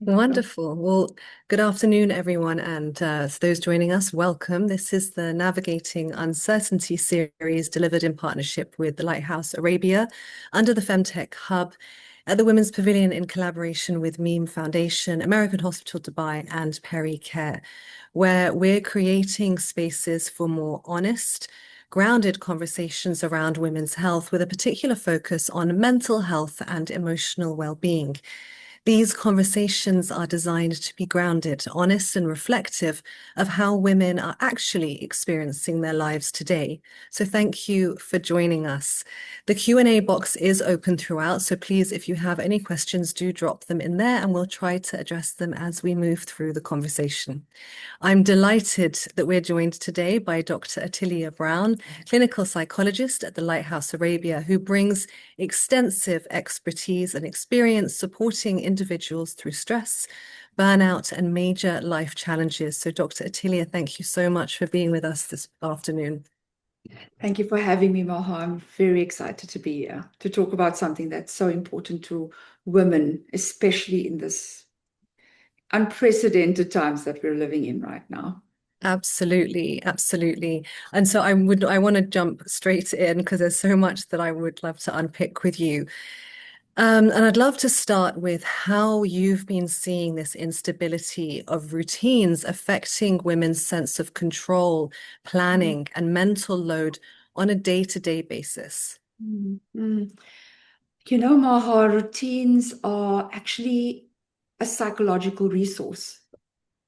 Wonderful. Well, good afternoon, everyone. And to those joining us, welcome. This is the Navigating Uncertainty series delivered in partnership with the LightHouse Arabia under the Femtech Hub at the Women's Pavilion in collaboration with Meme Foundation, American Hospital Dubai, and Perry Care, where we're creating spaces for more honest, grounded conversations around women's health with a particular focus on mental health and emotional well-being. These conversations are designed to be grounded, honest, and reflective of how women are actually experiencing their lives today. So thank you for joining us. The Q&A box is open throughout, so please, if you have any questions, do drop them in there and we'll try to address them as we move through the conversation. I'm delighted that we're joined today by Dr. Ottilia Brown, clinical psychologist at the LightHouse Arabia, who brings extensive expertise and experience supporting individuals through stress, burnout, and major life challenges. So, Dr. Otilia, thank you so much for being with us this afternoon. Thank you for having me, Maha. I'm very excited to be here to talk about something that's so important to women, especially in this unprecedented times that we're living in right now. Absolutely, absolutely. And so I want to jump straight in because there's so much that I would love to unpick with you. And I'd love to start with how you've been seeing this instability of routines affecting women's sense of control, planning, and mental load on a day-to-day basis. Mm-hmm. You know, Maha, routines are actually a psychological resource.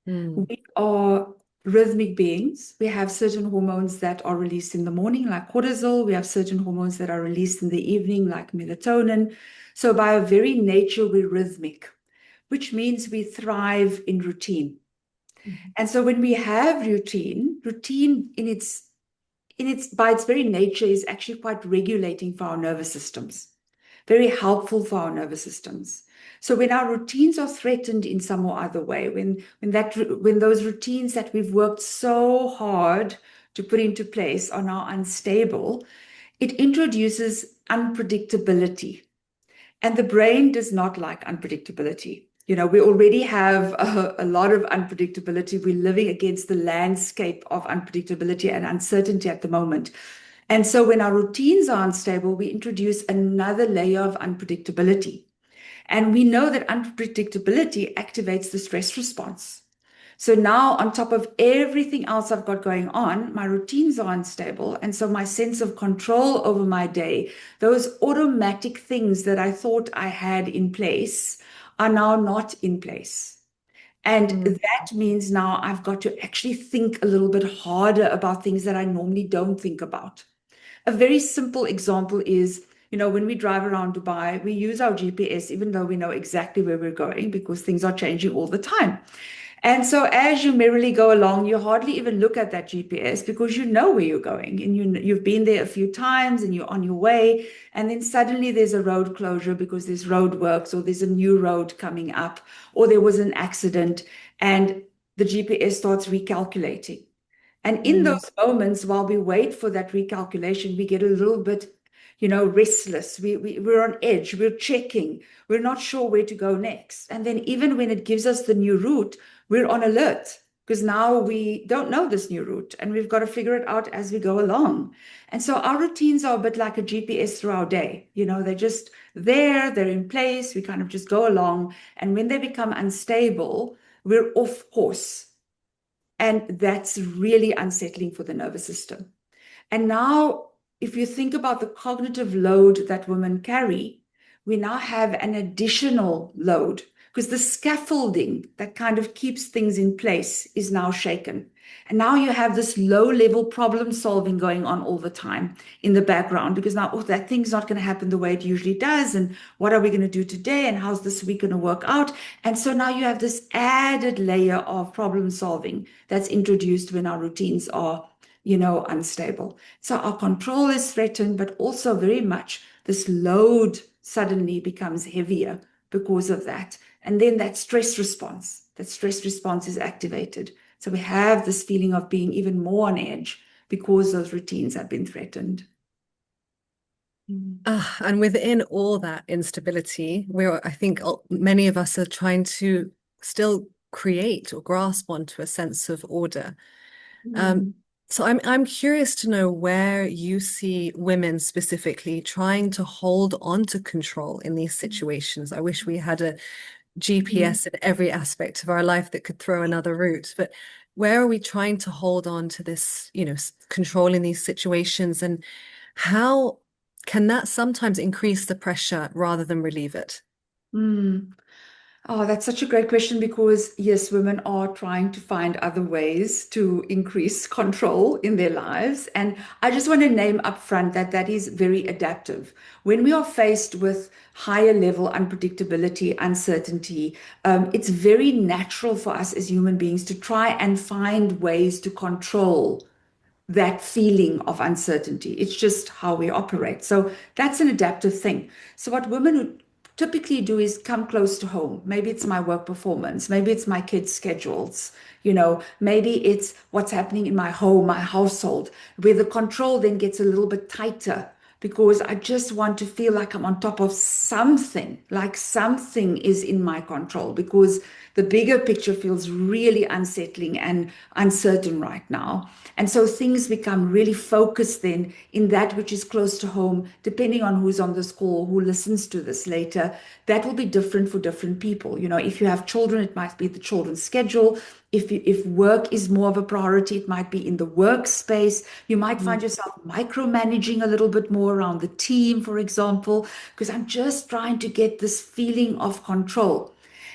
We are rhythmic beings. We have certain hormones that are released in the morning, like cortisol. We have certain hormones that are released in the evening, like melatonin. So by our very nature, we're rhythmic, which means we thrive in routine. And so when we have routine by its very nature is actually quite regulating for our nervous systems, very helpful for our nervous systems. So when our routines are threatened in some or other way, when those routines that we've worked so hard to put into place are now unstable, it introduces unpredictability. And the brain does not like unpredictability. You know, we already have a lot of unpredictability. We're living against the landscape of unpredictability and uncertainty at the moment. And so when our routines are unstable, we introduce another layer of unpredictability. And we know that unpredictability activates the stress response. So now, on top of everything else I've got going on, my routines are unstable. And so my sense of control over my day, those automatic things that I thought I had in place are now not in place. And that means now I've got to actually think a little bit harder about things that I normally don't think about. A very simple example is, you know, when we drive around Dubai, we use our GPS, even though we know exactly where we're going because things are changing all the time. And so as you merrily go along, you hardly even look at that GPS because you know where you're going and you've been there a few times and you're on your way. And then suddenly there's a road closure because there's road works or there's a new road coming up or there was an accident and the GPS starts recalculating. And in those moments, while we wait for that recalculation, we get a little bit, you know, restless. We're on edge. We're checking. We're not sure where to go next. And then even when it gives us the new route, we're on alert because now we don't know this new route and we've got to figure it out as we go along. And so our routines are a bit like a GPS through our day. You know, they're just there, they're in place. We kind of just go along. And when they become unstable, we're off course. And that's really unsettling for the nervous system. And now, if you think about the cognitive load that women carry, we now have an additional load because the scaffolding that kind of keeps things in place is now shaken. And now you have this low-level problem solving going on all the time in the background because now, oh, that thing's not going to happen the way it usually does. And what are we going to do today? And how's this week going to work out? And so now you have this added layer of problem solving that's introduced when our routines are, you know, unstable. So our control is threatened, but also very much this load suddenly becomes heavier because of that. And then that stress response is activated. So we have this feeling of being even more on edge because those routines have been threatened. And within all that instability, I think many of us are trying to still create or grasp onto a sense of order. So I'm curious to know where you see women specifically trying to hold on to control in these situations. I wish we had a GPS in every aspect of our life that could throw another route, but where are we trying to hold on to this, control in these situations, and how can that sometimes increase the pressure rather than relieve it? Oh, that's such a great question because, yes, women are trying to find other ways to increase control in their lives. And I just want to name upfront that that is very adaptive. When we are faced with higher level unpredictability, uncertainty, it's very natural for us as human beings to try and find ways to control that feeling of uncertainty. It's just how we operate. So that's an adaptive thing. So what women would typically do is come close to home. Maybe it's my work performance. Maybe it's my kids' schedules. Maybe it's what's happening in my home, my household, where the control then gets a little bit tighter because I just want to feel like I'm on top of something, like something is in my control, because the bigger picture feels really unsettling and uncertain right now. And so things become really focused then in that which is close to home, depending on who's on this call, who listens to this later. That will be different for different people. If you have children, it might be the children's schedule. If work is more of a priority, it might be in the workspace. You might find yourself micromanaging a little bit more around the team, for example, because I'm just trying to get this feeling of control.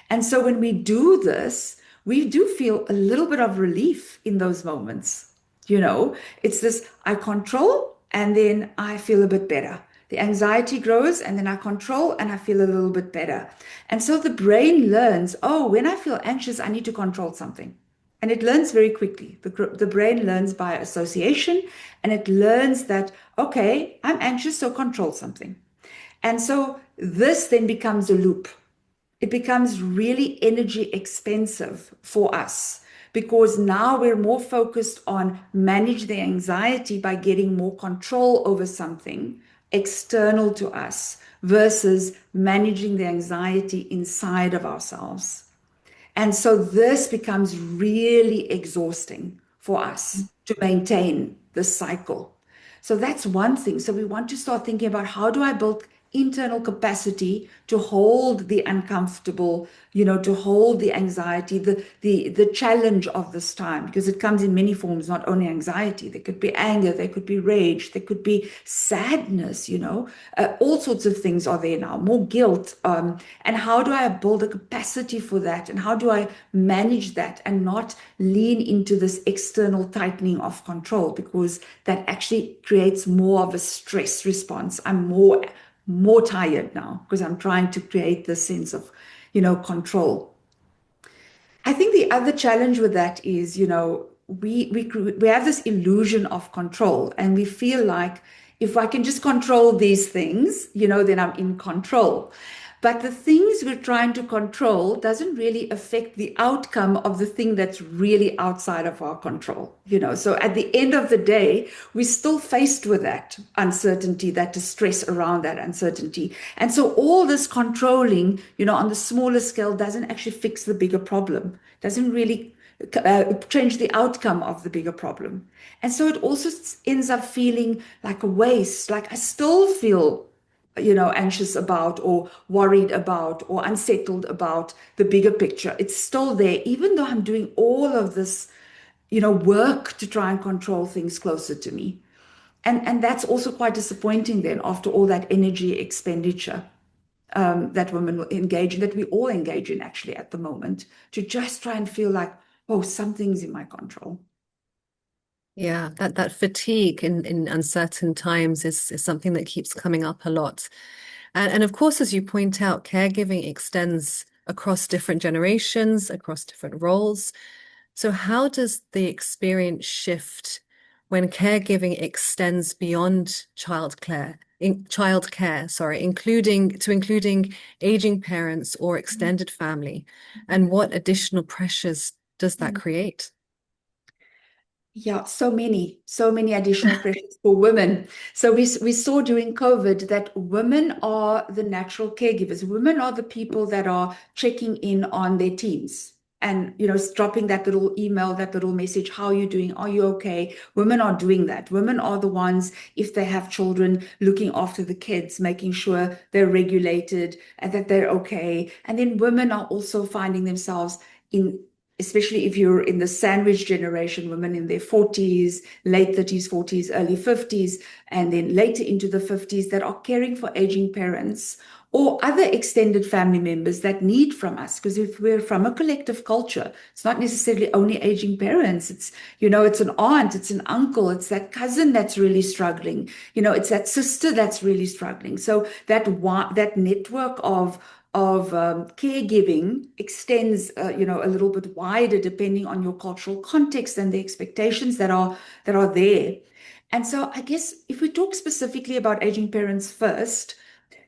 And so when we do this, we do feel a little bit of relief in those moments. It's this, I control and then I feel a bit better. The anxiety grows and then I control and I feel a little bit better. And so the brain learns, oh, when I feel anxious, I need to control something. And it learns very quickly. The brain learns by association, and it learns that, okay, I'm anxious, so control something. And so this then becomes a loop. It becomes really energy expensive for us because now we're more focused on manage the anxiety by getting more control over something external to us versus managing the anxiety inside of ourselves. And so this becomes really exhausting for us to maintain this cycle. So that's one thing. So we want to start thinking about, how do I build internal capacity to hold the uncomfortable, to hold the anxiety, the challenge of this time, because it comes in many forms, not only anxiety. There could be anger, there could be rage, there could be sadness, all sorts of things are there now, more guilt. And how do I build a capacity for that? And how do I manage that and not lean into this external tightening of control, because that actually creates more of a stress response. I'm more tired now because I'm trying to create this sense of, control. I think the other challenge with that is, we have this illusion of control, and we feel like if I can just control these things, then I'm in control. But the things we're trying to control doesn't really affect the outcome of the thing that's really outside of our control. So at the end of the day, we're still faced with that uncertainty, that distress around that uncertainty. And so all this controlling, on the smaller scale doesn't actually fix the bigger problem, doesn't really change the outcome of the bigger problem. And so it also ends up feeling like a waste, like I still feel anxious about or worried about or unsettled about the bigger picture. It's still there, even though I'm doing all of this, work to try and control things closer to me. And that's also quite disappointing then after all that energy expenditure that women will engage in, that we all engage in actually at the moment, to just try and feel like, oh, something's in my control. Yeah, that fatigue in uncertain times is something that keeps coming up a lot. And of course, as you point out, caregiving extends across different generations, across different roles. So how does the experience shift when caregiving extends beyond childcare, sorry, including aging parents or extended family? And what additional pressures does that create? Yeah, so many additional pressures for women. So we saw during COVID that women are the natural caregivers. Women are the people that are checking in on their teams and, dropping that little email, that little message, how are you doing? Are you okay? Women are doing that. Women are the ones, if they have children, looking after the kids, making sure they're regulated and that they're okay. And then women are also finding themselves in, especially if you're in the sandwich generation, women in their 40s, late 30s, 40s, early 50s, and then later into the 50s that are caring for aging parents or other extended family members that need from us. Because if we're from a collective culture, it's not necessarily only aging parents. It's an aunt, it's an uncle, it's that cousin that's really struggling. It's that sister that's really struggling. So that network of caregiving extends, a little bit wider depending on your cultural context and the expectations that are there. And so I guess if we talk specifically about aging parents first,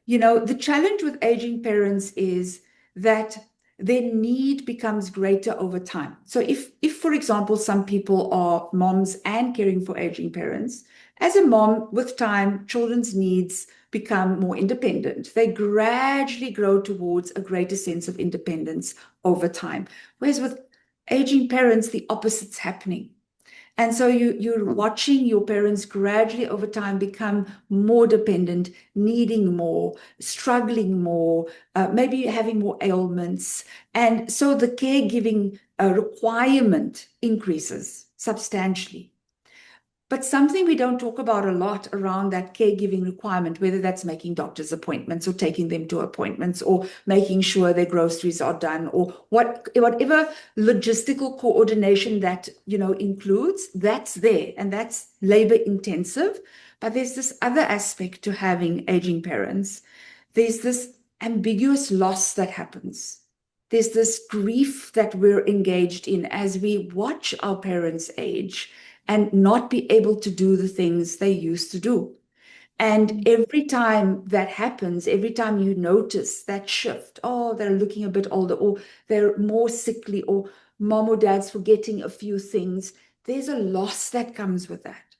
the challenge with aging parents is that their need becomes greater over time. So if for example, some people are moms and caring for aging parents, as a mom, with time, children's needs become more independent. They gradually grow towards a greater sense of independence over time. Whereas with aging parents, the opposite's happening. And so you're watching your parents gradually over time become more dependent, needing more, struggling more, maybe having more ailments. And so the caregiving requirement increases substantially. But something we don't talk about a lot around that caregiving requirement, whether that's making doctor's appointments or taking them to appointments or making sure their groceries are done or whatever logistical coordination that, includes, that's there and that's labor intensive. But there's this other aspect to having aging parents. There's this ambiguous loss that happens. There's this grief that we're engaged in as we watch our parents age and not be able to do the things they used to do. And every time that happens, every time you notice that shift, oh, they're looking a bit older, or they're more sickly, or mom or dad's forgetting a few things, there's a loss that comes with that.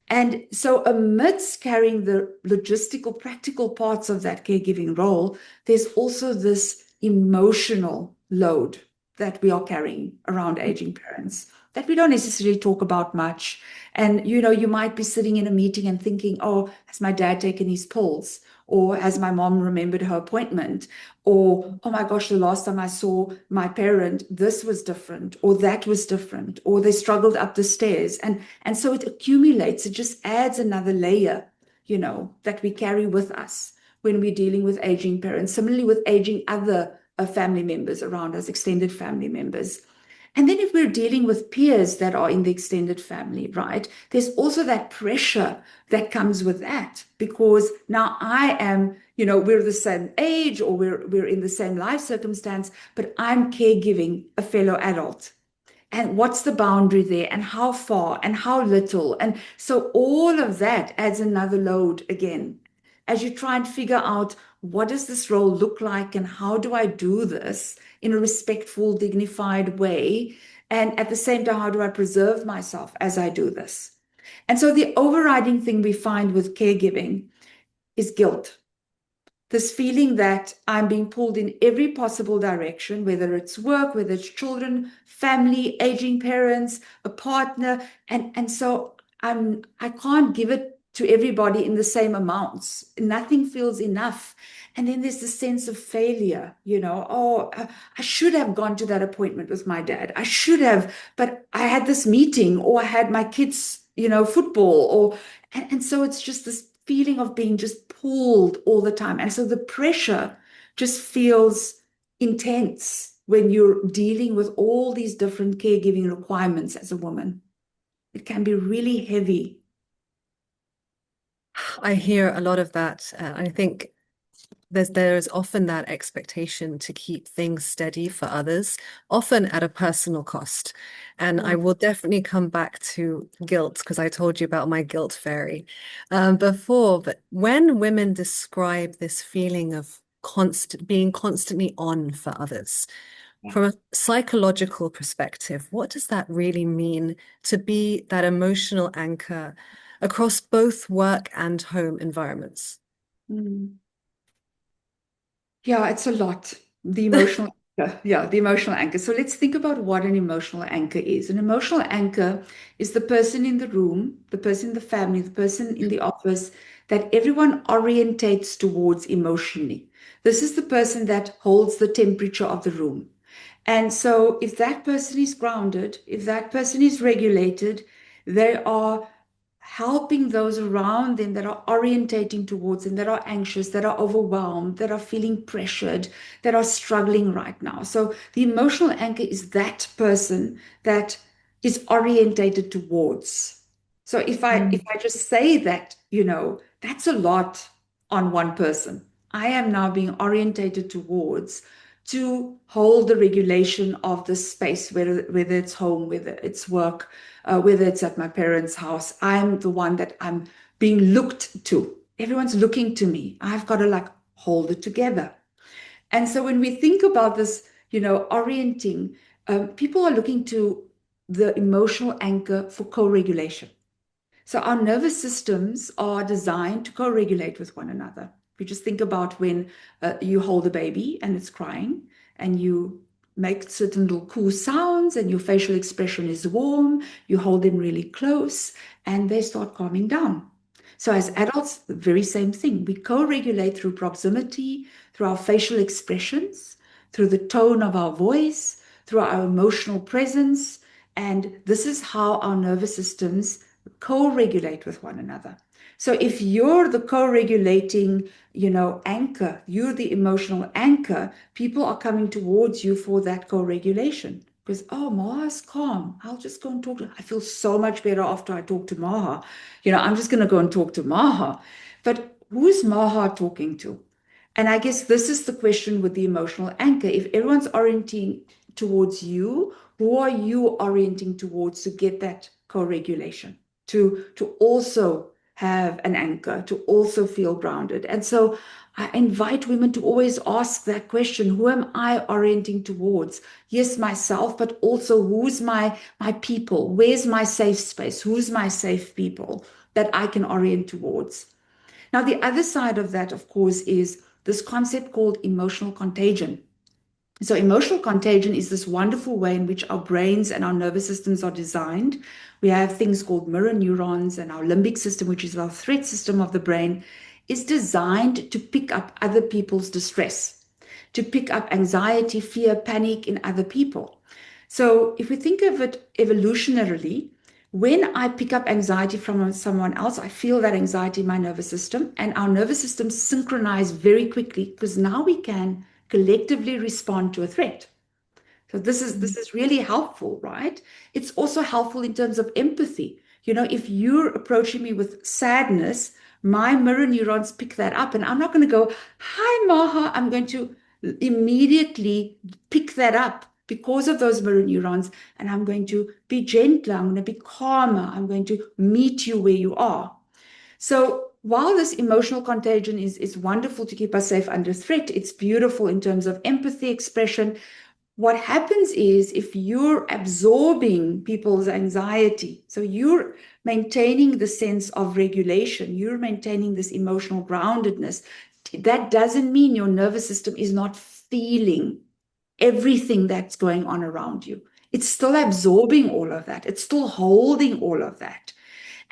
And so amidst carrying the logistical, practical parts of that caregiving role, there's also this emotional load that we are carrying around aging parents that we don't necessarily talk about much. And, you might be sitting in a meeting and thinking, oh, has my dad taken his pills? Or has my mom remembered her appointment? Or, oh my gosh, the last time I saw my parent, this was different, or that was different, or they struggled up the stairs. And so it accumulates, it just adds another layer, that we carry with us when we're dealing with aging parents. Similarly with aging other family members around us, extended family members. And then if we're dealing with peers that are in the extended family, right, there's also that pressure that comes with that because now I am, we're the same age or we're in the same life circumstance, but I'm caregiving a fellow adult. And what's the boundary there and how far and how little? And so all of that adds another load again as you try and figure out what does this role look like and how do I do this in a respectful, dignified way? And at the same time, how do I preserve myself as I do this? And so the overriding thing we find with caregiving is guilt. This feeling that I'm being pulled in every possible direction, whether it's work, whether it's children, family, aging parents, a partner. And so I can't give it to everybody in the same amounts. Nothing feels enough. And then there's this sense of failure, oh, I should have gone to that appointment with my dad. I should have, but I had this meeting or I had my kids, football and so it's just this feeling of being just pulled all the time. And so the pressure just feels intense when you're dealing with all these different caregiving requirements as a woman. It can be really heavy. I hear a lot of that. I think there's often that expectation to keep things steady for others, often at a personal cost. And I will definitely come back to guilt because I told you about my guilt fairy before. But when women describe this feeling of being constantly on for others, from a psychological perspective, what does that really mean to be that emotional anchor across both work and home environments? Yeah, it's a lot. The emotional anchor. Yeah, the emotional anchor. So let's think about what an emotional anchor is. An emotional anchor is the person in the room, the person in the family, the person in the office that everyone orientates towards emotionally. This is the person that holds the temperature of the room. And so if that person is grounded, if that person is regulated, they are helping those around them that are orientating towards them, that are anxious, that are overwhelmed, that are feeling pressured, that are struggling right now. So the emotional anchor is that person that is orientated towards. So if I just say that, that's a lot on one person. I am now being orientated towards to hold the regulation of the space, whether it's home, whether it's work, whether it's at my parents' house. I'm the one that I'm being looked to. Everyone's looking to me. I've got to hold it together. And so when we think about this, orienting, people are looking to the emotional anchor for co-regulation. So our nervous systems are designed to co-regulate with one another. If you just think about when you hold a baby and it's crying and you make certain little cool sounds and your facial expression is warm, you hold them really close and they start calming down. So as adults, the very same thing. We co-regulate through proximity, through our facial expressions, through the tone of our voice, through our emotional presence. And this is how our nervous systems co-regulate with one another. So if you're the co-regulating, anchor, you're the emotional anchor, people are coming towards you for that co-regulation. Because, oh, Maha's calm. I'll just go and talk to her. I feel so much better after I talk to Maha. I'm just going to go and talk to Maha. But who's Maha talking to? And I guess this is the question with the emotional anchor. If everyone's orienting towards you, who are you orienting towards to get that co-regulation? To also have an anchor, to also feel grounded. And so I invite women to always ask that question, who am I orienting towards? Yes, myself, but also who's my people? Where's my safe space? Who's my safe people that I can orient towards? Now, the other side of that, of course, is this concept called emotional contagion. So emotional contagion is this wonderful way in which our brains and our nervous systems are designed. We have things called mirror neurons, and our limbic system, which is our threat system of the brain, is designed to pick up other people's distress, to pick up anxiety, fear, panic in other people. So if we think of it evolutionarily, when I pick up anxiety from someone else, I feel that anxiety in my nervous system, and our nervous systems synchronize very quickly because now we can collectively respond to a threat. So this is really helpful, right? It's also helpful in terms of empathy. If you're approaching me with sadness, my mirror neurons pick that up, and I'm not going to go, "Hi, Maha." I'm going to immediately pick that up because of those mirror neurons, and I'm going to be gentler. I'm going to be calmer. I'm going to meet you where you are. So while this emotional contagion is wonderful to keep us safe under threat, it's beautiful in terms of empathy expression. What happens is if you're absorbing people's anxiety, so you're maintaining the sense of regulation, you're maintaining this emotional groundedness, that doesn't mean your nervous system is not feeling everything that's going on around you. It's still absorbing all of that. It's still holding all of that.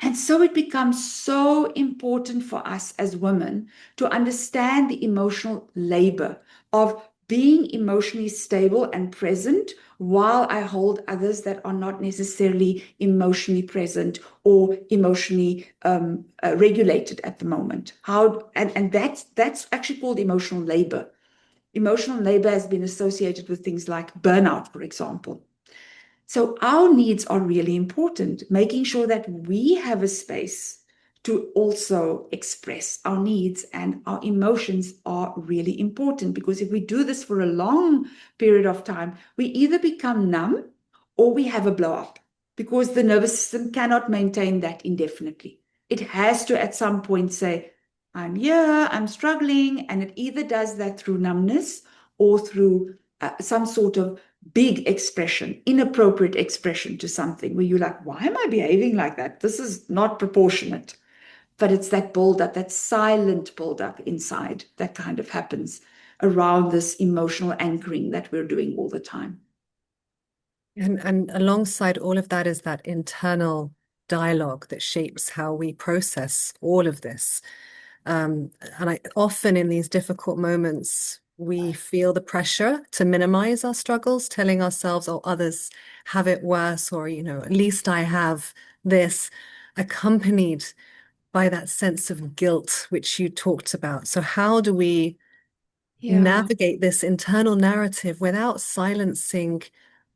And so it becomes so important for us as women to understand the emotional labor of being emotionally stable and present while I hold others that are not necessarily emotionally present or emotionally regulated at the moment. And that's actually called emotional labor. Emotional labor has been associated with things like burnout, for example. So our needs are really important, making sure that we have a space to also express our needs and our emotions are really important because if we do this for a long period of time, we either become numb or we have a blow up because the nervous system cannot maintain that indefinitely. It has to at some point say, I'm here, I'm struggling, and it either does that through numbness or through some sort of big expression, inappropriate expression to something where you're like, why am I behaving like that? This is not proportionate. But it's that build-up, that silent build-up inside that kind of happens around this emotional anchoring that we're doing all the time. And alongside all of that is that internal dialogue that shapes how we process all of this. And often in these difficult moments, we feel the pressure to minimize our struggles, telling ourselves, oh, others have it worse, or, at least I have this, accompanied by that sense of guilt, which you talked about. So how do we navigate this internal narrative without silencing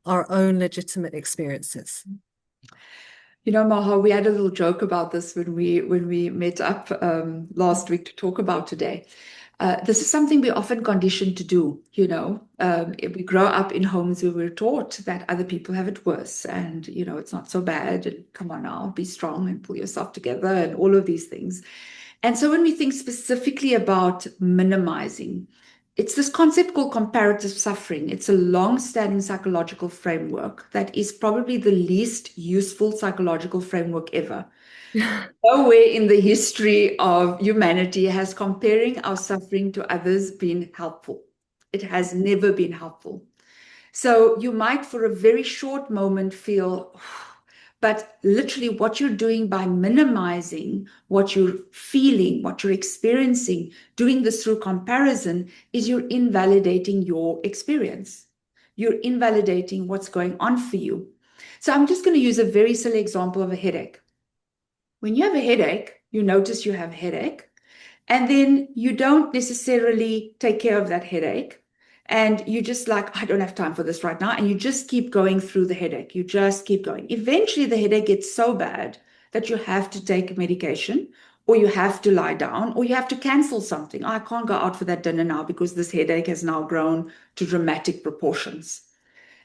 our own legitimate experiences? Maha, we had a little joke about this when we met up last week to talk about today. This is something we're often conditioned to do, we grow up in homes where we're taught that other people have it worse and, it's not so bad and come on now, be strong and pull yourself together and all of these things. And so when we think specifically about minimizing, it's this concept called comparative suffering. It's a long-standing psychological framework that is probably the least useful psychological framework ever. Nowhere in the history of humanity has comparing our suffering to others been helpful. It has never been helpful. So you might for a very short moment feel, but literally what you're doing by minimizing what you're feeling, what you're experiencing, doing this through comparison, is you're invalidating your experience. You're invalidating what's going on for you. So I'm just going to use a very silly example of a headache. When you have a headache, you notice you have a headache, and then you don't necessarily take care of that headache. And you just like, I don't have time for this right now. And you just keep going through the headache. You just keep going. Eventually, the headache gets so bad that you have to take medication, or you have to lie down, or you have to cancel something. I can't go out for that dinner now because this headache has now grown to dramatic proportions.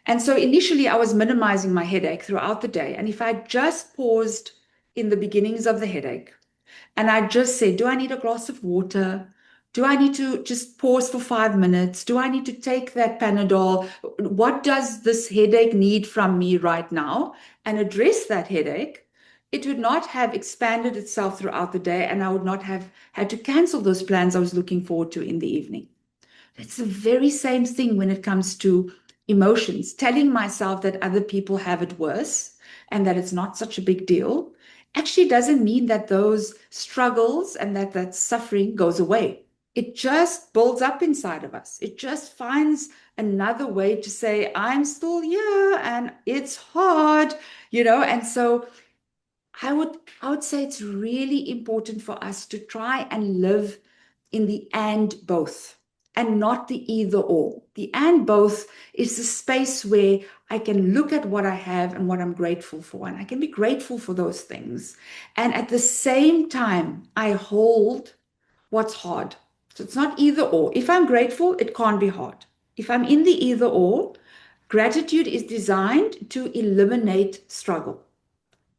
And so initially, I was minimizing my headache throughout the day. And if I just paused in the beginnings of the headache, and I just said, do I need a glass of water? Do I need to just pause for 5 minutes? Do I need to take that Panadol? What does this headache need from me right now? And address that headache. It would not have expanded itself throughout the day, and I would not have had to cancel those plans I was looking forward to in the evening. It's the very same thing when it comes to emotions, telling myself that other people have it worse and that it's not such a big deal actually doesn't mean that those struggles and that suffering goes away. It just builds up inside of us. It just finds another way to say, I'm still here and it's hard, and so I would say it's really important for us to try and live in the and both, and not the either or. The and both is the space where I can look at what I have and what I'm grateful for, and I can be grateful for those things. And at the same time, I hold what's hard. So it's not either or. If I'm grateful, it can't be hard. If I'm in the either or, gratitude is designed to eliminate struggle.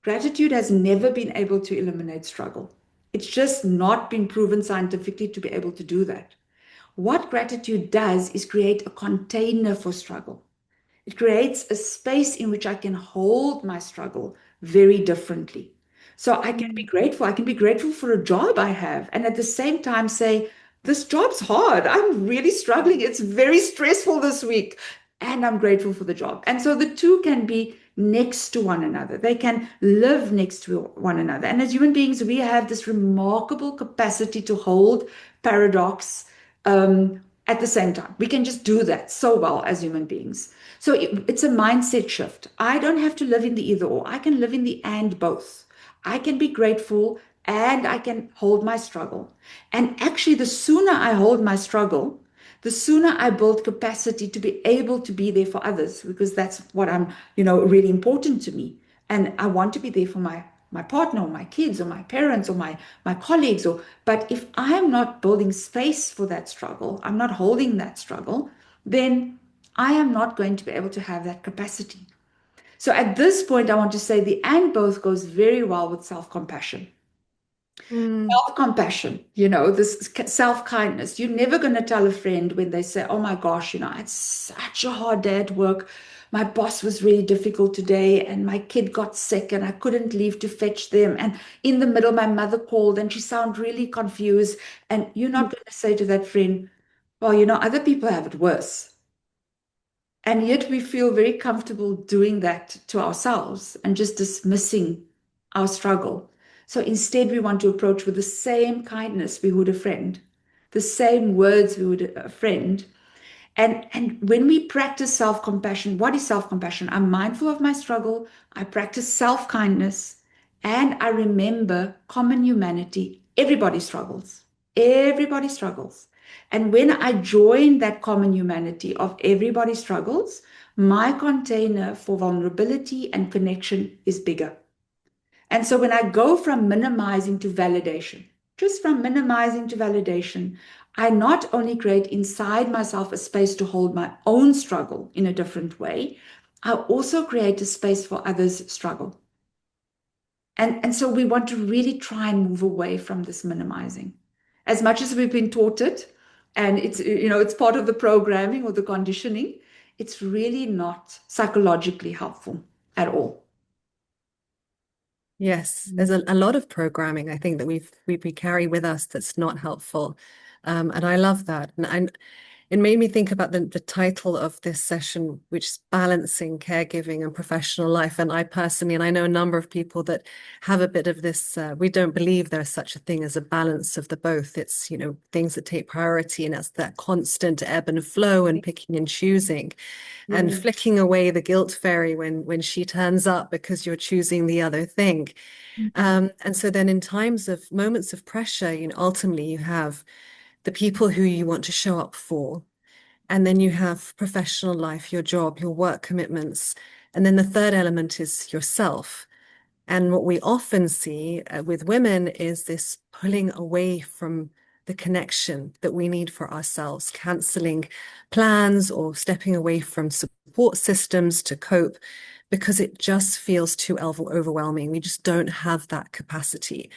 Gratitude has never been able to eliminate struggle. It's just not been proven scientifically to be able to do that. What gratitude does is create a container for struggle. It creates a space in which I can hold my struggle very differently. So I can be grateful. I can be grateful for a job I have, and at the same time say, this job's hard. I'm really struggling. It's very stressful this week, and I'm grateful for the job. And so the two can be next to one another. They can live next to one another. And as human beings, we have this remarkable capacity to hold paradox at the same time. We can just do that so well as human beings. So it's a mindset shift. I don't have to live in the either or. I can live in the and both. I can be grateful and I can hold my struggle. And actually, the sooner I hold my struggle, the sooner I build capacity to be able to be there for others, because that's what I'm, really important to me. And I want to be there for my partner or my kids or my parents or my colleagues. But if I am not building space for that struggle, I'm not holding that struggle, then I am not going to be able to have that capacity. So at this point, I want to say the and both goes very well with self-compassion. Self-compassion, this self-kindness. You're never going to tell a friend when they say, oh my gosh, it's such a hard day at work. My boss was really difficult today, and my kid got sick, and I couldn't leave to fetch them. And in the middle, my mother called, and she sounded really confused. And you're not going to say to that friend, well, other people have it worse. And yet we feel very comfortable doing that to ourselves and just dismissing our struggle. So instead, we want to approach with the same kindness we would a friend, the same words we would a friend. And when we practice self-compassion, what is self-compassion? I'm mindful of my struggle, I practice self-kindness, and I remember common humanity. Everybody struggles. Everybody struggles. And when I join that common humanity of everybody struggles, my container for vulnerability and connection is bigger. And so when I go from minimizing to validation, just from minimizing to validation, I not only create inside myself a space to hold my own struggle in a different way, I also create a space for others' struggle. And so we want to really try and move away from this minimizing. As much as we've been taught it, and it's part of the programming or the conditioning, it's really not psychologically helpful at all. Yes, there's a lot of programming I think that we carry with us that's not helpful. And I love that. And it made me think about the title of this session, which is balancing caregiving and professional life. And I personally, and I know a number of people that have a bit of this, we don't believe there's such a thing as a balance of the both. It's, things that take priority, and it's that constant ebb and flow and picking and choosing and flicking away the guilt fairy when she turns up because you're choosing the other thing. And so then in times of moments of pressure, ultimately you have the people who you want to show up for. And then you have professional life, your job, your work commitments. And then the third element is yourself. And what we often see with women is this pulling away from the connection that we need for ourselves, canceling plans or stepping away from support systems to cope because it just feels too overwhelming. We just don't have that capacity.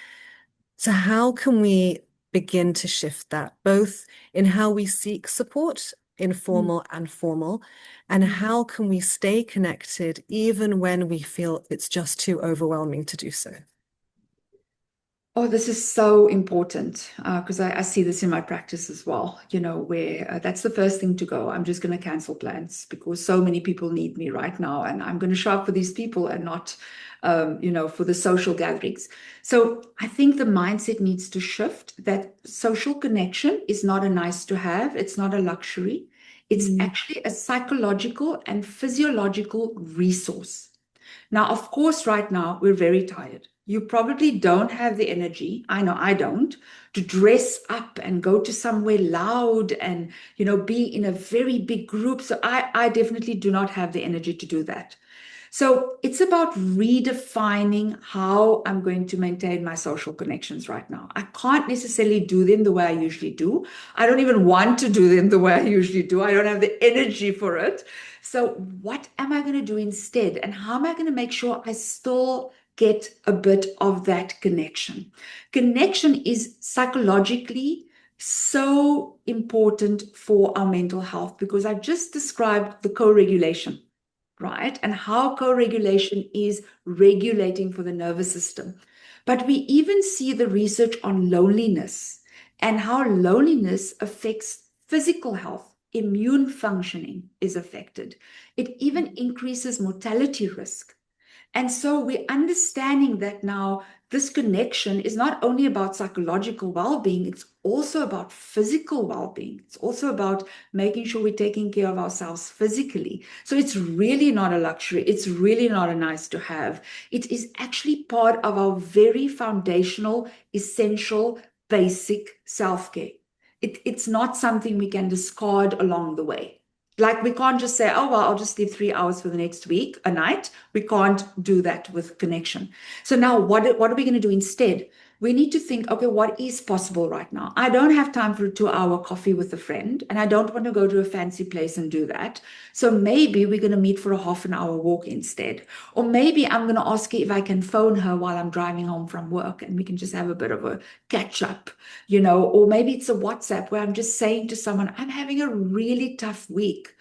So how can we begin to shift that, both in how we seek support, informal and formal, and how can we stay connected even when we feel it's just too overwhelming to do so? Oh, this is so important because I see this in my practice as well, where that's the first thing to go. I'm just going to cancel plans because so many people need me right now, and I'm going to show up for these people and not, for the social gatherings. So I think the mindset needs to shift that social connection is not a nice to have. It's not a luxury. It's actually a psychological and physiological resource. Now, of course, right now we're very tired. You probably don't have the energy, I know I don't, to dress up and go to somewhere loud and, be in a very big group. So I definitely do not have the energy to do that. So it's about redefining how I'm going to maintain my social connections right now. I can't necessarily do them the way I usually do. I don't even want to do them the way I usually do. I don't have the energy for it. So what am I going to do instead? And how am I going to make sure I still get a bit of that connection? Connection is psychologically so important for our mental health because I just described the co-regulation, right? And how co-regulation is regulating for the nervous system. But we even see the research on loneliness and how loneliness affects physical health. Immune functioning is affected. It even increases mortality risk. And so we're understanding that now this connection is not only about psychological well-being, it's also about physical well-being. It's also about making sure we're taking care of ourselves physically. So it's really not a luxury. It's really not a nice to have. It is actually part of our very foundational, essential, basic self-care. It's not something we can discard along the way. Like we can't just say, oh, well, I'll just sleep 3 hours for the next week, a night. We can't do that with connection. So now what are we going to do instead? we need to think, okay, what is possible right now? I don't have time for a 2-hour coffee with a friend, and I don't want to go to a fancy place and do that. So maybe we're going to meet for a half an hour walk instead. Or maybe I'm going to ask her if I can phone her while I'm driving home from work, and we can just have a bit of a catch up, or maybe it's a WhatsApp where I'm just saying to someone, I'm having a really tough week.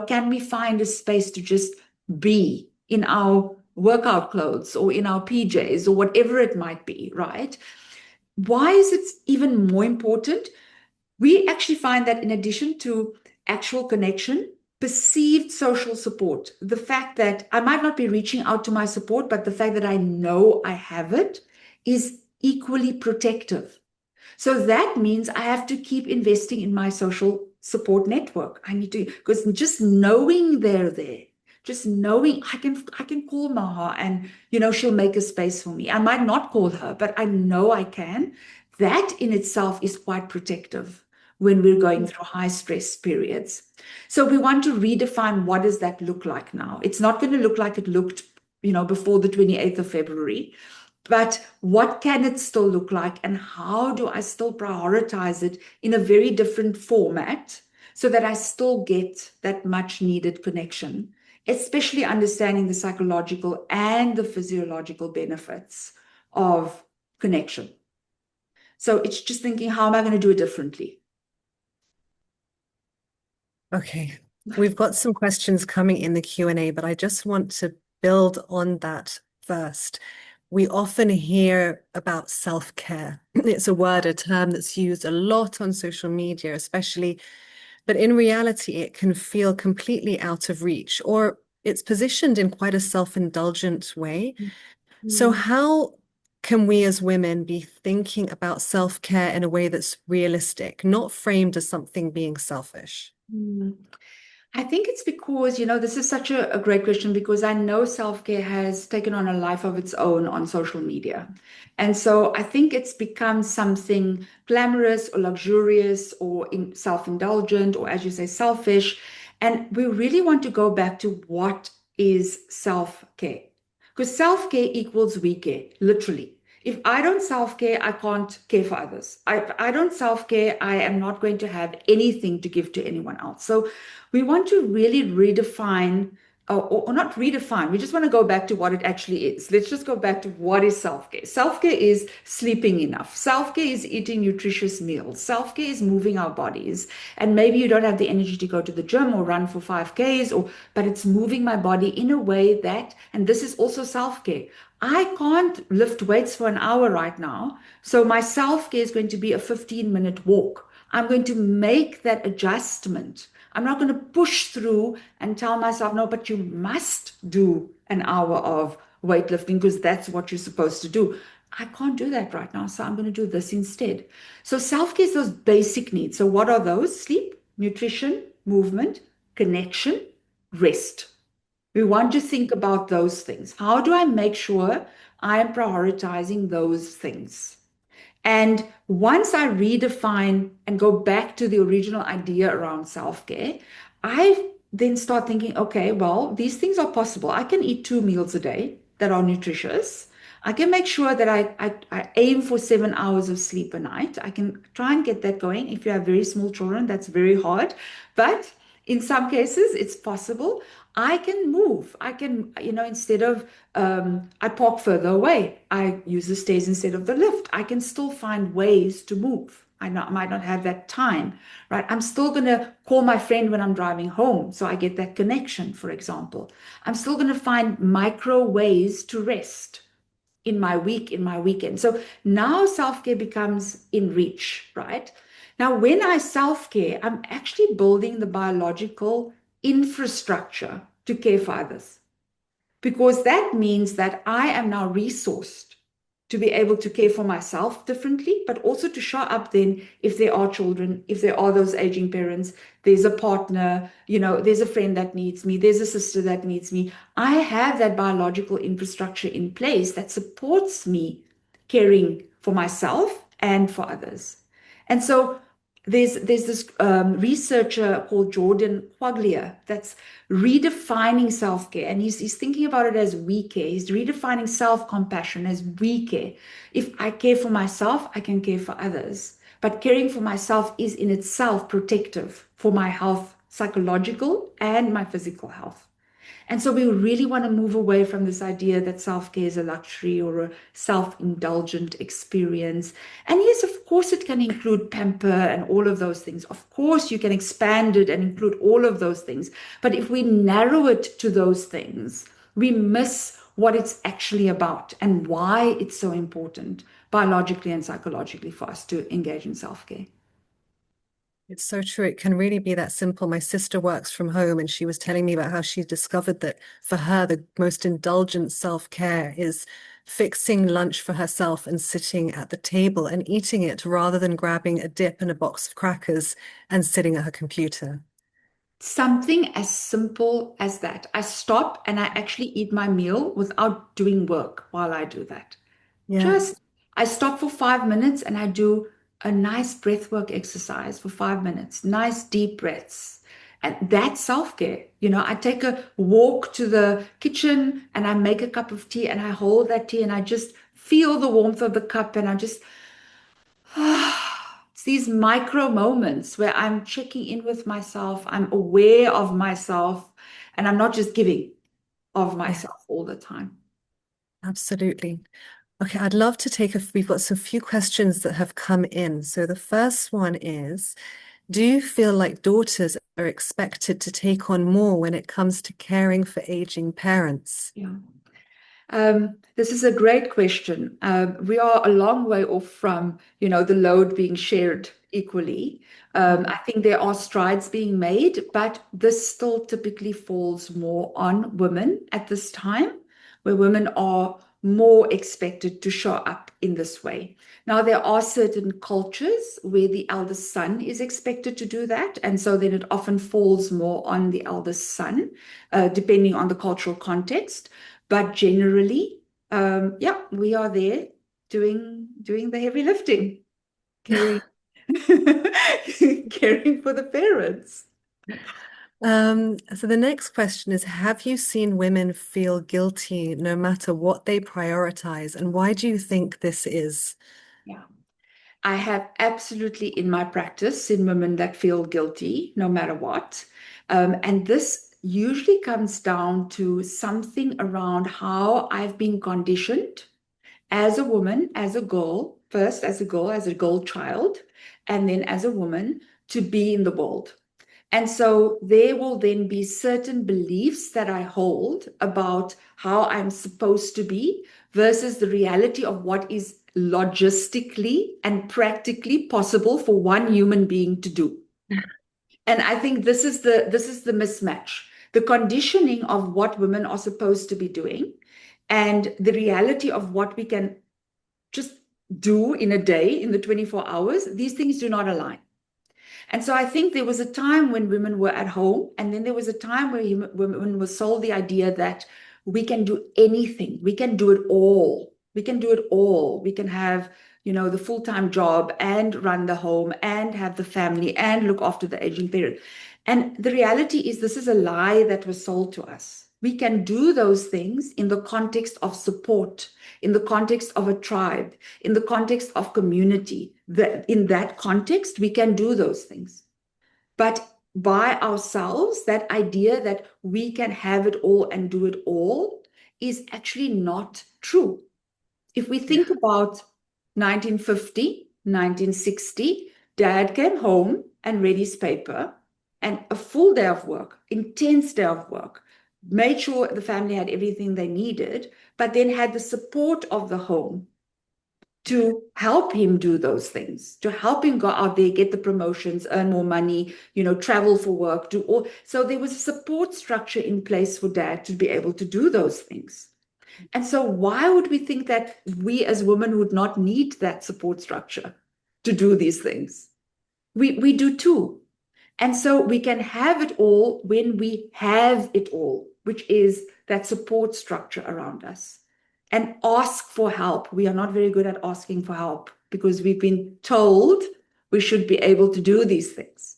Can we find a space to just be in our workout clothes or in our PJs or whatever it might be, right? Why is it even more important? We actually find that in addition to actual connection, perceived social support, the fact that I might not be reaching out to my support, but the fact that I know I have it is equally protective. So that means I have to keep investing in my social support network. I need to, because just knowing they're there, just knowing I can call Maha and, she'll make a space for me. I might not call her, but I know I can. That in itself is quite protective when we're going through high stress periods. So we want to redefine what does that look like now. It's not going to look like it looked, before the 28th of February. But what can it still look like, and how do I still prioritize it in a very different format so that I still get that much needed connection, especially understanding the psychological and the physiological benefits of connection. So it's just thinking, how am I going to do it differently? Okay, we've got some questions coming in the Q&A, but I just want to build on that first. We often hear about self-care. It's a term that's used a lot on social media, especially, but in reality, it can feel completely out of reach, or it's positioned in quite a self-indulgent way. So how can we as women be thinking about self-care in a way that's realistic, not framed as something being selfish? I think it's because, this is such a great question, because I know self-care has taken on a life of its own on social media. And so I think it's become something glamorous or luxurious or self-indulgent, or as you say, selfish. And we really want to go back to what is self-care. Because self-care equals we care, literally. If I don't self-care, I can't care for others. I don't self-care, I am not going to have anything to give to anyone else. So we want to really redefine, or not redefine, we just want to go back to what it actually is. Let's just go back to what is self-care. Self-care is sleeping enough. Self-care is eating nutritious meals. Self-care is moving our bodies. And maybe you don't have the energy to go to the gym or run for 5Ks, but it's moving my body in a way that, and this is also self-care. I can't lift weights for an hour right now. So my self-care is going to be a 15-minute walk. I'm going to make that adjustment. I'm not going to push through and tell myself, no, but you must do an hour of weightlifting because that's what you're supposed to do. I can't do that right now, so I'm going to do this instead. So self-care is those basic needs. So what are those? Sleep, nutrition, movement, connection, rest. We want to think about those things. How do I make sure I am prioritizing those things? And once I redefine and go back to the original idea around self-care, I then start thinking, okay, well, these things are possible. I can eat 2 meals a day that are nutritious. I can make sure that I aim for 7 hours of sleep a night. I can try and get that going. If you have very small children, that's very hard. But in some cases, it's possible. I can move. I can, instead of, I park further away. I use the stairs instead of the lift. I can still find ways to move. I might not have that time, right? I'm still going to call my friend when I'm driving home, so I get that connection, for example. I'm still going to find micro ways to rest in my week, in my weekend. So now self-care becomes in reach, right? Now, when I self-care, I'm actually building the biological infrastructure to care for others, because that means that I am now resourced to be able to care for myself differently, but also to show up then if there are children, if there are those aging parents, there's a partner, there's a friend that needs me, there's a sister that needs me. I have that biological infrastructure in place that supports me caring for myself and for others. And so there's this researcher called Jordan Quaglia that's redefining self-care, and he's thinking about it as we care. He's redefining self-compassion as we care. If I care for myself, I can care for others. But caring for myself is in itself protective for my health, psychological and my physical health. And so we really want to move away from this idea that self-care is a luxury or a self-indulgent experience. And yes, of course, it can include pamper and all of those things. Of course, you can expand it and include all of those things. But if we narrow it to those things, we miss what it's actually about and why it's so important biologically and psychologically for us to engage in self-care. It's so true. It can really be that simple. My sister works from home and she was telling me about how she discovered that for her, the most indulgent self-care is fixing lunch for herself and sitting at the table and eating it rather than grabbing a dip and a box of crackers and sitting at her computer. Something as simple as that. I stop and I actually eat my meal without doing work while I do that. Yeah. I stop for 5 minutes and I do a nice breath work exercise for 5 minutes, nice deep breaths. And that's self-care. I take a walk to the kitchen and I make a cup of tea and I hold that tea and I just feel the warmth of the cup and I just, it's these micro moments where I'm checking in with myself, I'm aware of myself, and I'm not just giving of myself all the time. Absolutely. Okay, I'd love to we've got some few questions that have come in. So the first one is, do you feel like daughters are expected to take on more when it comes to caring for aging parents? Yeah. This is a great question. We are a long way off from, the load being shared equally. I think there are strides being made, but this still typically falls more on women at this time, where women are more expected to show up in this way. Now, there are certain cultures where the eldest son is expected to do that, and so then it often falls more on the eldest son, depending on the cultural context. But generally, we are there doing the heavy lifting, caring, caring for the parents. So the next question is, have you seen women feel guilty no matter what they prioritize, and why do you think this is? Yeah. I have absolutely in my practice seen women that feel guilty no matter what. And this usually comes down to something around how I've been conditioned as a woman, as a girl, first as a girl child, and then as a woman to be in the world. And so there will then be certain beliefs that I hold about how I'm supposed to be versus the reality of what is logistically and practically possible for one human being to do. And I think this is the mismatch, the conditioning of what women are supposed to be doing and the reality of what we can just do in a day, in the 24 hours. These things do not align. And so I think there was a time when women were at home, and then there was a time where women were sold the idea that we can do anything. We can do it all. We can do it all. We can have, the full-time job and run the home and have the family and look after the aging parent. And the reality is this is a lie that was sold to us. We can do those things in the context of support, in the context of a tribe, in the context of community. In that context, we can do those things. But by ourselves, that idea that we can have it all and do it all is actually not true. If we think about 1950, 1960, dad came home and read his paper and a full day of work, intense day of work, made sure the family had everything they needed, but then had the support of the home to help him do those things, to help him go out there, get the promotions, earn more money, travel for work, do all. So there was a support structure in place for dad to be able to do those things. And so why would we think that we as women would not need that support structure to do these things? We do too. And so we can have it all when we have it all, which is that support structure around us. And ask for help. We are not very good at asking for help because we've been told we should be able to do these things,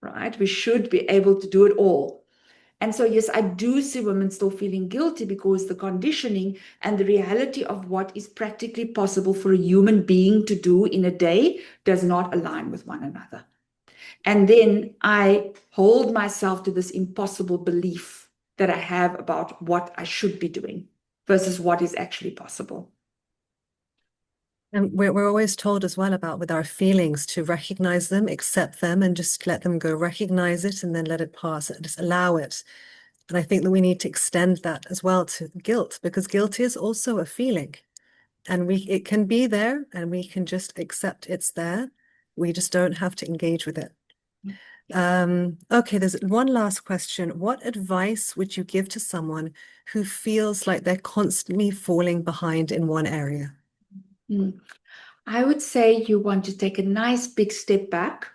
right? We should be able to do it all. And so, yes, I do see women still feeling guilty because the conditioning and the reality of what is practically possible for a human being to do in a day does not align with one another. And then I hold myself to this impossible belief that I have about what I should be doing versus what is actually possible. And we're always told as well about with our feelings to recognize them, accept them, and just let them go, recognize it, and then let it pass, and just allow it. And I think that we need to extend that as well to guilt, because guilt is also a feeling. And it can be there, and we can just accept it's there. We just don't have to engage with it. Okay, there's one last question. What advice would you give to someone who feels like they're constantly falling behind in one area? I would say you want to take a nice big step back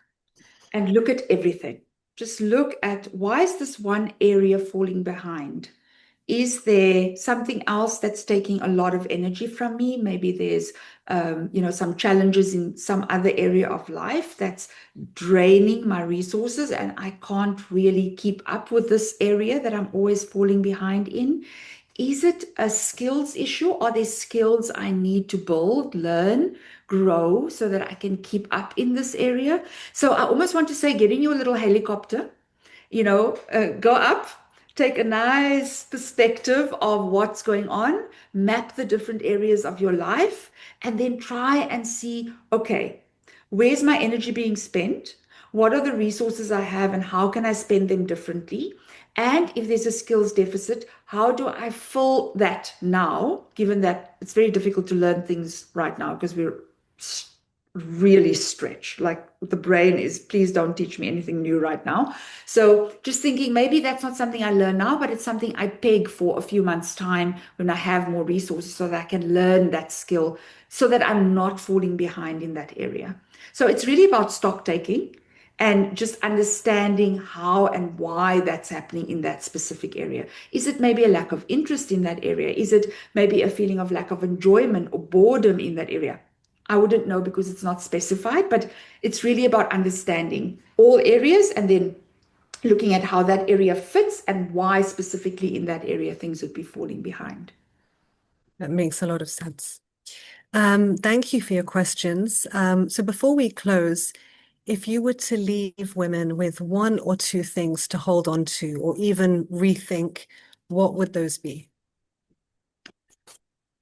and look at everything. Just look at, why is this one area falling behind? Is there something else that's taking a lot of energy from me? Maybe there's, some challenges in some other area of life that's draining my resources, and I can't really keep up with this area that I'm always falling behind in. Is it a skills issue? Are there skills I need to build, learn, grow so that I can keep up in this area? So I almost want to say, get in your little helicopter, go up, take a nice perspective of what's going on, map the different areas of your life, and then try and see, okay, where's my energy being spent? What are the resources I have, and how can I spend them differently? And if there's a skills deficit, how do I fill that now, given that it's very difficult to learn things right now because we're really stretched. Like the brain is, please don't teach me anything new right now. So just thinking, maybe that's not something I learn now, but it's something I peg for a few months' time when I have more resources so that I can learn that skill so that I'm not falling behind in that area. So it's really about stock taking and just understanding how and why that's happening in that specific area. Is it maybe a lack of interest in that area? Is it maybe a feeling of lack of enjoyment or boredom in that area? I wouldn't know because it's not specified, but it's really about understanding all areas and then looking at how that area fits and why specifically in that area things would be falling behind. That makes a lot of sense. Thank you for your questions. So before we close, if you were to leave women with one or two things to hold on to or even rethink, what would those be?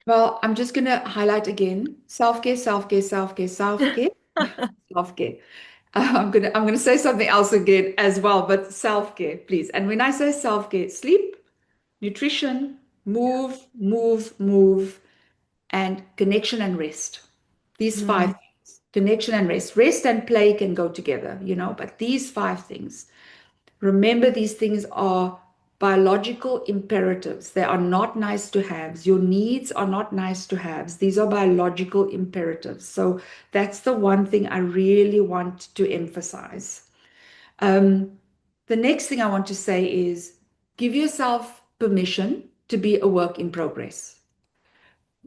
Well, I'm just going to highlight again, self-care, self-care, self-care, self-care, self-care. I'm gonna say something else again as well, but self-care, please. And when I say self-care, sleep, nutrition, move, and connection and rest. These five things, connection and rest. Rest and play can go together, but these five things. Remember, these things are biological imperatives. They are not nice to haves. Your needs are not nice to haves. These are biological imperatives. So that's the one thing I really want to emphasize. The next thing I want to say is give yourself permission to be a work in progress.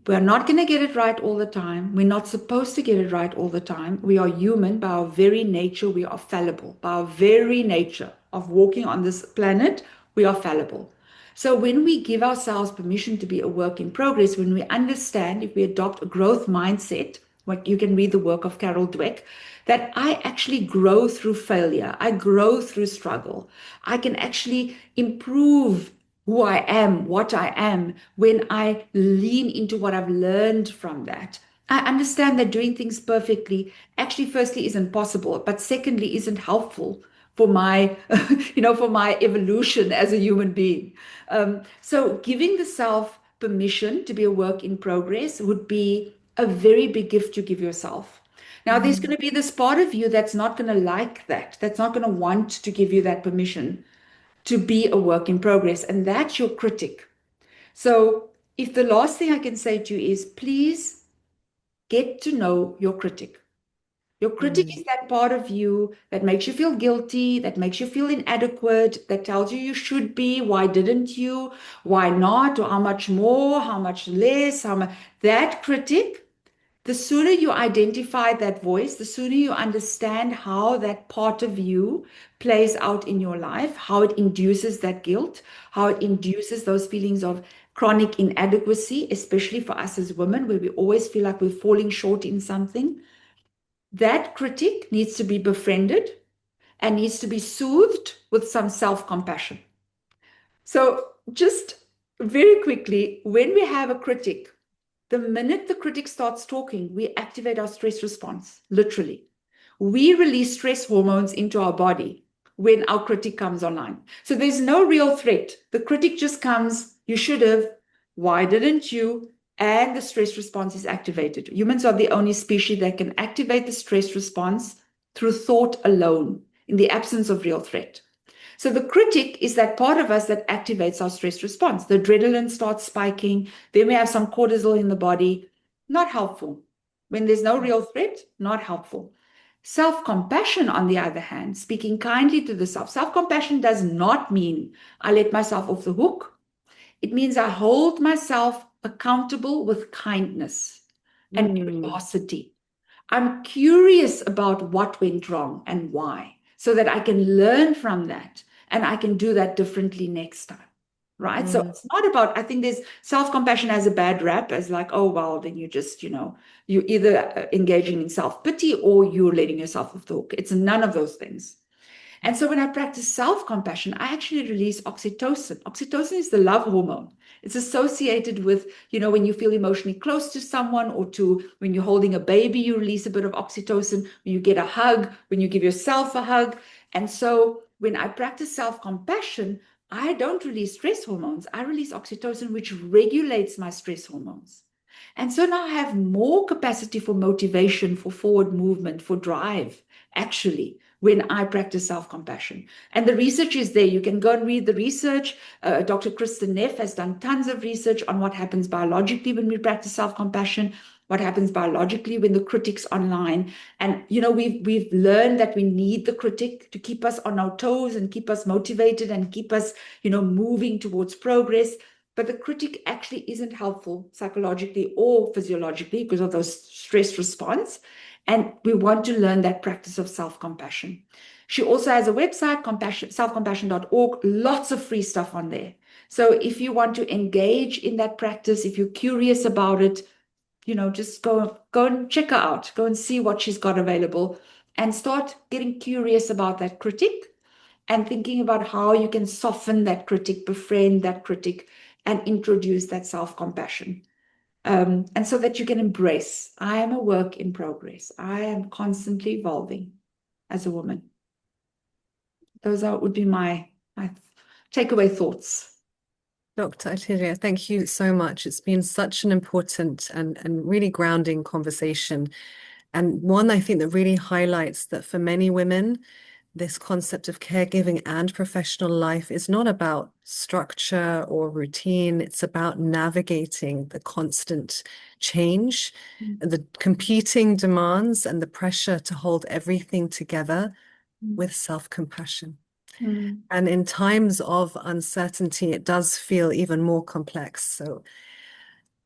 We're not going to get it right all the time. We're not supposed to get it right all the time. We are human by our very nature. We are fallible. By our very nature of walking on this planet, we are fallible. So when we give ourselves permission to be a work in progress, when we understand, if we adopt a growth mindset, like you can read the work of Carol Dweck, that I actually grow through failure. I grow through struggle. I can actually improve who I am, what I am, when I lean into what I've learned from that. I understand that doing things perfectly actually firstly isn't possible, but secondly isn't helpful for my, for my evolution as a human being. So giving the self permission to be a work in progress would be a very big gift to give yourself. Now, there's going to be this part of you that's not going to like that, that's not going to want to give you that permission to be a work in progress, and that's your critic. So if the last thing I can say to you is please get to know your critic. Your critic is that part of you that makes you feel guilty, that makes you feel inadequate, that tells you you should be, why didn't you, why not, or how much more, how much less, how much. That critic The sooner you identify that voice, the sooner you understand how that part of you plays out in your life, how it induces that guilt, how it induces those feelings of chronic inadequacy, especially for us as women, where we always feel like we're falling short in something. That critic needs to be befriended and needs to be soothed with some self-compassion. So just very quickly, when we have a critic, the minute the critic starts talking, we activate our stress response, literally. We release stress hormones into our body when our critic comes online. So there's no real threat. The critic just comes, you should have, why didn't you? And the stress response is activated. Humans are the only species that can activate the stress response through thought alone, in the absence of real threat. So the critic is that part of us that activates our stress response. The adrenaline starts spiking. Then we have some cortisol in the body. Not helpful. When there's no real threat, not helpful. Self-compassion, on the other hand, speaking kindly to the self. Self-compassion does not mean I let myself off the hook. It means I hold myself accountable with kindness and curiosity. I'm curious about what went wrong and why, so that I can learn from that and I can do that differently next time, right? So it's not about, I think there's self-compassion has a bad rap as like, oh, well, then you just, you're either engaging in self-pity or you're letting yourself off the hook. It's none of those things. And so when I practice self-compassion, I actually release oxytocin. Oxytocin is the love hormone. It's associated with, when you feel emotionally close to someone, or when you're holding a baby, you release a bit of oxytocin. When you get a hug, when you give yourself a hug. And so when I practice self-compassion, I don't release stress hormones. I release oxytocin, which regulates my stress hormones. And so now I have more capacity for motivation, for forward movement, for drive, actually, when I practice self-compassion. And the research is there. You can go and read the research. Dr. Kristen Neff has done tons of research on what happens biologically when we practice self-compassion, what happens biologically when the critic's online. And, we've learned that we need the critic to keep us on our toes and keep us motivated and keep us, moving towards progress. But the critic actually isn't helpful psychologically or physiologically because of those stress response. And we want to learn that practice of self-compassion. She also has a website, selfcompassion.org, lots of free stuff on there. So if you want to engage in that practice, if you're curious about it, just go and check her out. Go and see what she's got available and start getting curious about that critic and thinking about how you can soften that critic, befriend that critic, and introduce that self-compassion. And so that you can embrace, I am a work in progress. I am constantly evolving as a woman. Those would be my takeaway thoughts. Dr. Otilia, thank you so much. It's been such an important and really grounding conversation. And one I think that really highlights that for many women, this concept of caregiving and professional life is not about structure or routine. It's about navigating the constant change, the competing demands, and the pressure to hold everything together with self-compassion. And in times of uncertainty, it does feel even more complex. So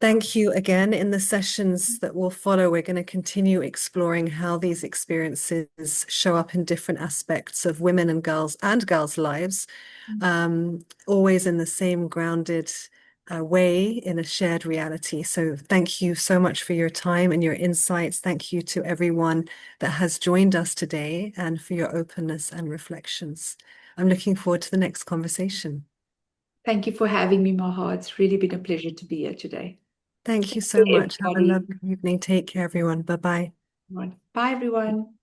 thank you again. In the sessions that will follow, we're going to continue exploring how these experiences show up in different aspects of women and girls' lives, always in the same grounded way in a shared reality. So thank you so much for your time and your insights. Thank you to everyone that has joined us today and for your openness and reflections. I'm looking forward to the next conversation. Thank you for having me, Maha. It's really been a pleasure to be here today. Thank you so much. Have a lovely evening. Take care, everyone. Bye-bye. Bye, everyone.